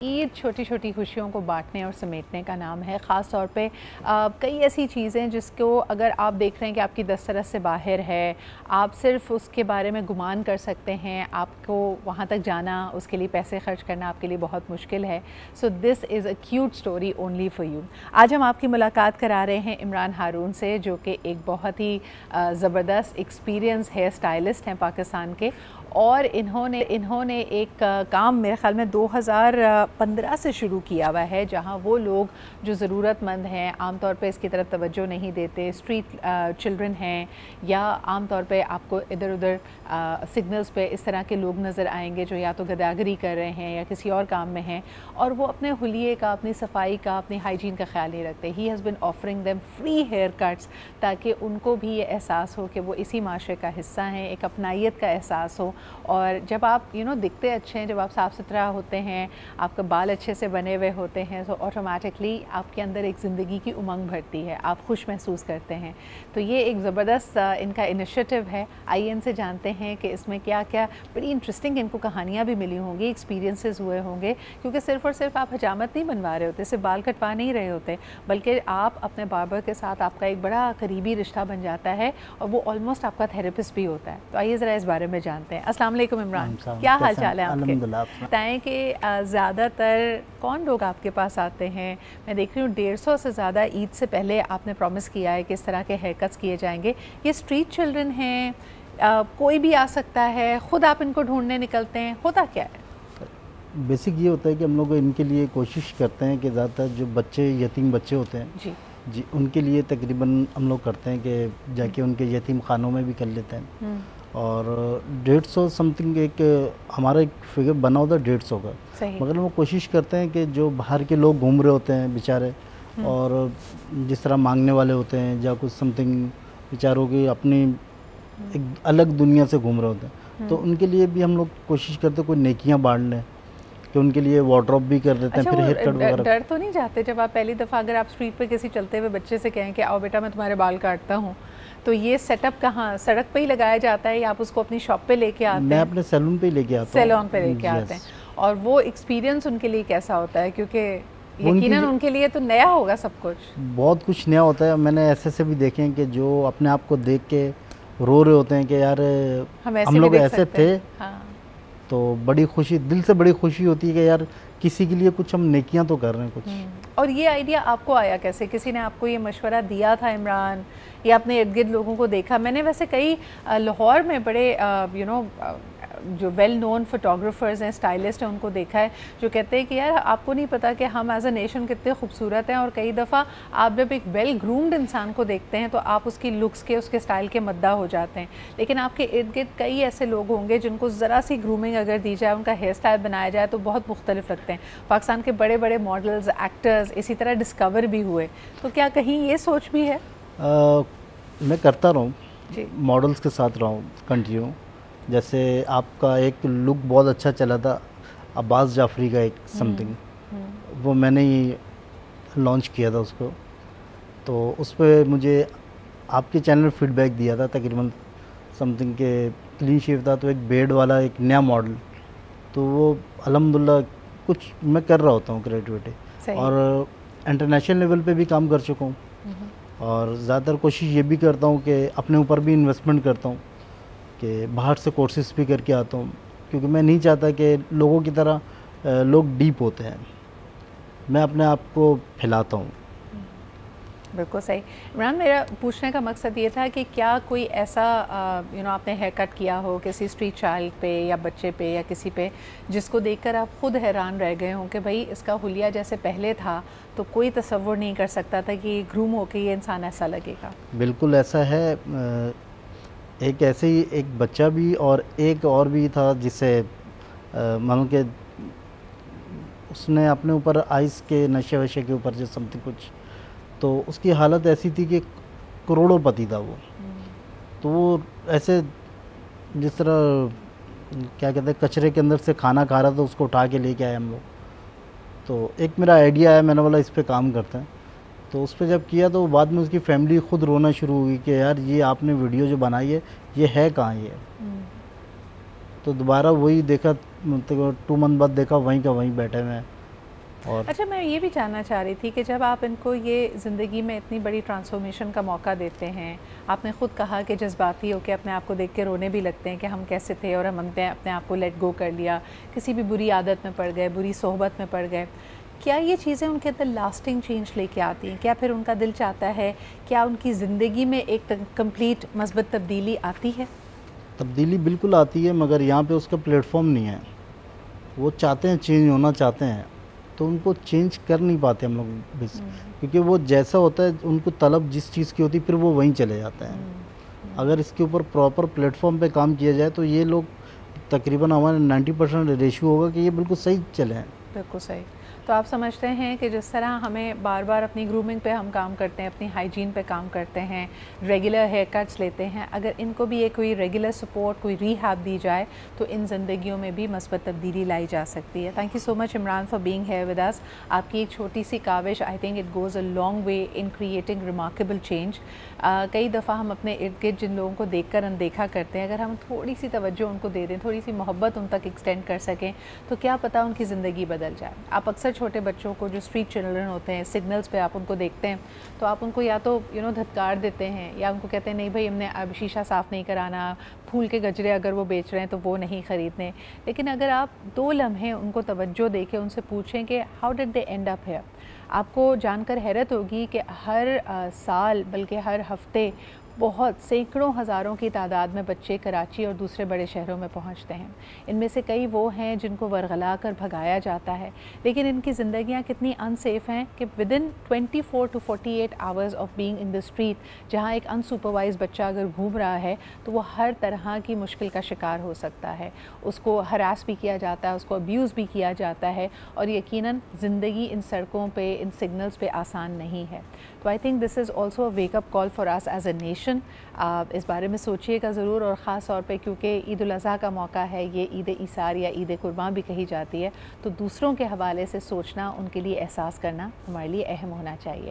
ईद छोटी छोटी खुशियों को बांटने और समेटने का नाम है। ख़ास तौर पे कई ऐसी चीज़ें जिसको अगर आप देख रहे हैं कि आपकी दस्तरस से बाहर है, आप सिर्फ उसके बारे में गुमान कर सकते हैं, आपको वहाँ तक जाना, उसके लिए पैसे खर्च करना आपके लिए बहुत मुश्किल है। So this is a cute story only for you. आज हम आपकी मुलाकात करा रहे हैं इमरान हारून से, जो कि एक बहुत ही ज़बरदस्त एक्सपीरियंस हेयर स्टाइलिस्ट हैं पाकिस्तान के। और इन्होंने एक काम मेरे ख़्याल में 2015 से शुरू किया हुआ है, जहां वो लोग जो ज़रूरतमंद हैं, आम तौर पे इसकी तरफ तवज्जो नहीं देते, स्ट्रीट चिल्ड्रन हैं, या आम तौर पे आपको इधर उधर सिग्नल्स पे इस तरह के लोग नज़र आएंगे जो या तो गदागरी कर रहे हैं या किसी और काम में हैं, और वो अपने हुलिये का, अपनी सफाई का, अपनी हाइजीन का ख्याल नहीं रखते। He has been offering them free haircuts, ताकि उनको भी ये एहसास हो कि वो इसी माशरे का हिस्सा हैं, एक अपनाइयत का एहसास हो। और जब आप दिखते अच्छे हैं, जब आप साफ़ सुथरा होते हैं, आपका बाल अच्छे से बने हुए होते हैं, तो ऑटोमेटिकली आपके अंदर एक ज़िंदगी की उमंग भरती है, आप खुश महसूस करते हैं। तो ये एक ज़बरदस्त इनका इनिशिएटिव है। आइए इनसे जानते हैं कि इसमें क्या क्या बड़ी इंटरेस्टिंग इनको कहानियाँ भी मिली होंगी, एक्सपीरियंसेस हुए होंगे, क्योंकि सिर्फ़ और सिर्फ आप हजामत नहीं बनवा रहे होते, सिर्फ बाल कटवा नहीं रहे होते, बल्कि आप अपने बार्बर के साथ आपका एक बड़ा करीबी रिश्ता बन जाता है, और वो ऑलमोस्ट आपका थेरेपिस्ट भी होता है। तो आइए ज़रा इस बारे में जानते हैं। अस्सलाम वालेकुम इमरान, क्या हाल चाल है आपके? बताएं कि ज़्यादातर कौन लोग आपके पास आते हैं? मैं देख रही हूँ 150 से ज़्यादा ईद से पहले आपने प्रॉमिस किया है कि इस तरह के हेयर कट्स किए जाएंगे। ये स्ट्रीट चिल्ड्रन हैं, कोई भी आ सकता है, ख़ुद आप इनको ढूंढने निकलते हैं, होता क्या है? बेसिक ये होता है कि हम लोग इनके लिए कोशिश करते हैं कि ज़्यादातर जो बच्चे यतीम बच्चे होते हैं जी उनके लिए तकरीबन हम लोग करते हैं कि जाके उनके यतीम खानों में भी कर लेते हैं। और 150 समथिंग एक हमारा एक फिगर बना होता है 150 का, मगर वो कोशिश करते हैं कि जो बाहर के लोग घूम रहे होते हैं बेचारे, और जिस तरह मांगने वाले होते हैं या कुछ समथिंग बेचारों की अपनी एक अलग दुनिया से घूम रहे होते हैं, तो उनके लिए भी हम लोग कोशिश करते हैं कोई नेकियां बांट लें, कि उनके लिए वार्डरोब भी कर देते हैं। फिर हेयर कट वगैरह। डर तो नहीं जाते जब आप पहली दफ़ा अगर आप स्ट्रीट पे किसी चलते हुए बच्चे से कहें कि आओ बेटा मैं तुम्हारे बाल काटता हूँ, तो ये सेटअप कहाँ, सड़क पे ही लगाया जाता है या आप उसको अपनी शॉप पे लेके आते हैं? मैं अपने सैलून पे ही लेके आता हूँ। सैलून पे लेके आते हैं। और वो एक्सपीरियंस उनके लिए कैसा होता है? क्योंकि यकीनन उनके लिए तो नया होगा सब कुछ। बहुत कुछ नया होता है। मैंने ऐसे भी देखे हैं कि जो अपने आप को देख के रो रहे होते हैं कि यार हम लोग ऐसे थे। हाँ। तो बड़ी खुशी, दिल से बड़ी खुशी होती है कि यार किसी के लिए कुछ हम नेकियां तो कर रहे हैं कुछ। और ये आइडिया आपको आया कैसे? किसी ने आपको ये मशवरा दिया था इमरान, या अपने इर्द गिर्द लोगों को देखा? मैंने वैसे कई लाहौर में बड़े जो वेल नोन फोटोग्राफर्स हैं, स्टाइलिस्ट हैं, उनको देखा है जो कहते हैं कि यार आपको नहीं पता कि हम एज अ नेशन कितने खूबसूरत हैं, और कई दफ़ा आप जब एक वेल ग्रूम्ड इंसान को देखते हैं तो आप उसकी लुक्स के, उसके स्टाइल के मद्दा हो जाते हैं। लेकिन आपके इर्द गिर्द कई ऐसे लोग होंगे जिनको ज़रा सी ग्रूमिंग अगर दी जाए, उनका हेयर स्टाइल बनाया जाए तो बहुत मुख्तलिफ लगते हैं। पाकिस्तान के बड़े बड़े मॉडल्स, एक्टर्स इसी तरह डिस्कवर भी हुए, तो क्या कहीं ये सोच भी है? मैं करता रहा हूँ, मॉडल्स के साथ रहा हूँ कंटिन्यू। जैसे आपका एक लुक बहुत अच्छा चला था अब्बास जाफरी का, एक समथिंग, वो मैंने ही लॉन्च किया था उसको। तो उस पर मुझे आपके चैनल फीडबैक दिया था तकरीबन समथिंग के क्लीन शेव था, तो एक बेड वाला एक नया मॉडल, तो वो अल्हम्दुलिल्लाह कुछ मैं कर रहा होता हूँ क्रिएटिविटी, और इंटरनेशनल लेवल पे भी काम कर चुका हूँ। और ज़्यादातर कोशिश ये भी करता हूँ कि अपने ऊपर भी इन्वेस्टमेंट करता हूँ, कि बाहर से कोर्सेज भी करके आता हूँ, क्योंकि मैं नहीं चाहता कि लोगों की तरह लोग डीप होते हैं, मैं अपने आप को फैलाता हूँ। बिल्कुल सही। इमरान, मेरा पूछने का मकसद ये था कि क्या कोई ऐसा आपने हेयर कट किया हो किसी स्ट्रीट चाइल्ड पे या बच्चे पे या किसी पे, जिसको देखकर आप ख़ुद हैरान रह गए हों कि भाई इसका हुलिया जैसे पहले था तो कोई तसव्वुर नहीं कर सकता था कि ग्रूम होके ये इंसान ऐसा लगेगा? बिल्कुल ऐसा है। एक ऐसे ही एक बच्चा भी और एक और भी था जिससे मानो कि उसने अपने ऊपर आइस के नशे वशे के ऊपर जो समथिंग कुछ, तो उसकी हालत ऐसी थी कि करोड़ोंपति था वो। तो वो ऐसे जिस तरह क्या कहते हैं कचरे के अंदर से खाना खा रहा था, उसको उठा के लेके आए हम लोग। तो एक मेरा आइडिया आया, मैंने बोला इस पे काम करते हैं। तो उस पर जब किया तो बाद में उसकी फैमिली खुद रोना शुरू हुई कि यार ये आपने वीडियो जो बनाई है ये है कहाँ ये। तो दोबारा वही देखा, मतलब 2 मंथ बाद देखा वहीं का वहीं बैठे हुए हैं, और अच्छा, मैं ये भी जानना चाह रही थी कि जब आप इनको ये ज़िंदगी में इतनी बड़ी ट्रांसफॉर्मेशन का मौका देते हैं, आपने ख़ुद कहा कि जज्बाती होकर अपने आप को देख के रोने भी लगते हैं कि हम कैसे थे और हम अपने आप को लेट गो कर लिया, किसी भी बुरी आदत में पड़ गए, बुरी सोहबत में पड़ गए। क्या ये चीज़ें उनके अंदर लास्टिंग चेंज लेके आती हैं? क्या फिर उनका दिल चाहता है, क्या उनकी ज़िंदगी में एक कंप्लीट मस्बत तब्दीली आती है? तब्दीली बिल्कुल आती है, मगर यहाँ पे उसका प्लेटफॉर्म नहीं है। वो चाहते हैं, चेंज होना चाहते हैं, तो उनको चेंज कर नहीं पाते हम लोग भी, क्योंकि वो जैसा होता है उनको तलब जिस चीज़ की होती है फिर वो वहीं चले जाते हैं। अगर इसके ऊपर प्रॉपर प्लेटफॉर्म पे काम किया जाए तो ये लोग तकरीबन हमारे 90% रेशियो होगा कि ये बिल्कुल सही चले हैं। बिल्कुल सही। तो आप समझते हैं कि जिस तरह हमें बार बार अपनी ग्रूमिंग पे हम काम करते हैं, अपनी हाइजीन पे काम करते हैं, रेगुलर हेयर कट्स लेते हैं, अगर इनको भी एक कोई रेगुलर सपोर्ट, कोई रीहैब दी जाए तो इन ज़िंदगियों में भी मस्बत तब्दीली लाई जा सकती है। Thank you so much Imran for being here with us. आपकी एक छोटी सी काविश, I think it goes a long way in creating remarkable change. कई दफ़ा हम अपने इर्द गिर्द जिन लोगों को देख कर अनदेखा करते हैं, अगर हम थोड़ी सी तवज्जो उनको दे दें, थोड़ी सी मोहब्बत उन तक एक्सटेंड कर सकें, तो क्या पता उनकी ज़िंदगी बदल जाए। आप अक्सर छोटे बच्चों को, जो स्ट्रीट चिल्ड्रन होते हैं, सिग्नल्स पे आप उनको देखते हैं, तो आप उनको या तो धत्कार देते हैं या उनको कहते हैं नहीं भाई हमने अब शीशा साफ़ नहीं कराना, फूल के गजरे अगर वो बेच रहे हैं तो वो नहीं ख़रीदने। लेकिन अगर आप 2 लम्हे उनको तवज्जो दे के उनसे पूछें कि how did they and up here, आपको जानकर हैरत होगी कि हर साल बल्कि हर हफ्ते बहुत सैकड़ों हज़ारों की तादाद में बच्चे कराची और दूसरे बड़े शहरों में पहुंचते हैं। इनमें से कई वो हैं जिनको वरगला कर भगाया जाता है, लेकिन इनकी ज़िंदगियां कितनी अनसेफ हैं कि within 24 to 48 hours of being in the street, जहां एक अनसुपरवाइज बच्चा अगर घूम रहा है तो वो हर तरह की मुश्किल का शिकार हो सकता है। उसको हरास भी किया जाता है, उसको अब्यूज़ भी किया जाता है, और यकीनन ज़िंदगी इन सड़कों पे, इन सिग्नल्स पे आसान नहीं है। तो I think this is also a wake up call for us as a nation. इस बारे में सोचिएगा ज़रूर, और ख़ास तौर पे क्योंकि ईद उल अज़हा का मौका है, ये ईद ईसार या ईद कुर्बान भी कही जाती है, तो दूसरों के हवाले से सोचना, उनके लिए एहसास करना हमारे लिए अहम होना चाहिए।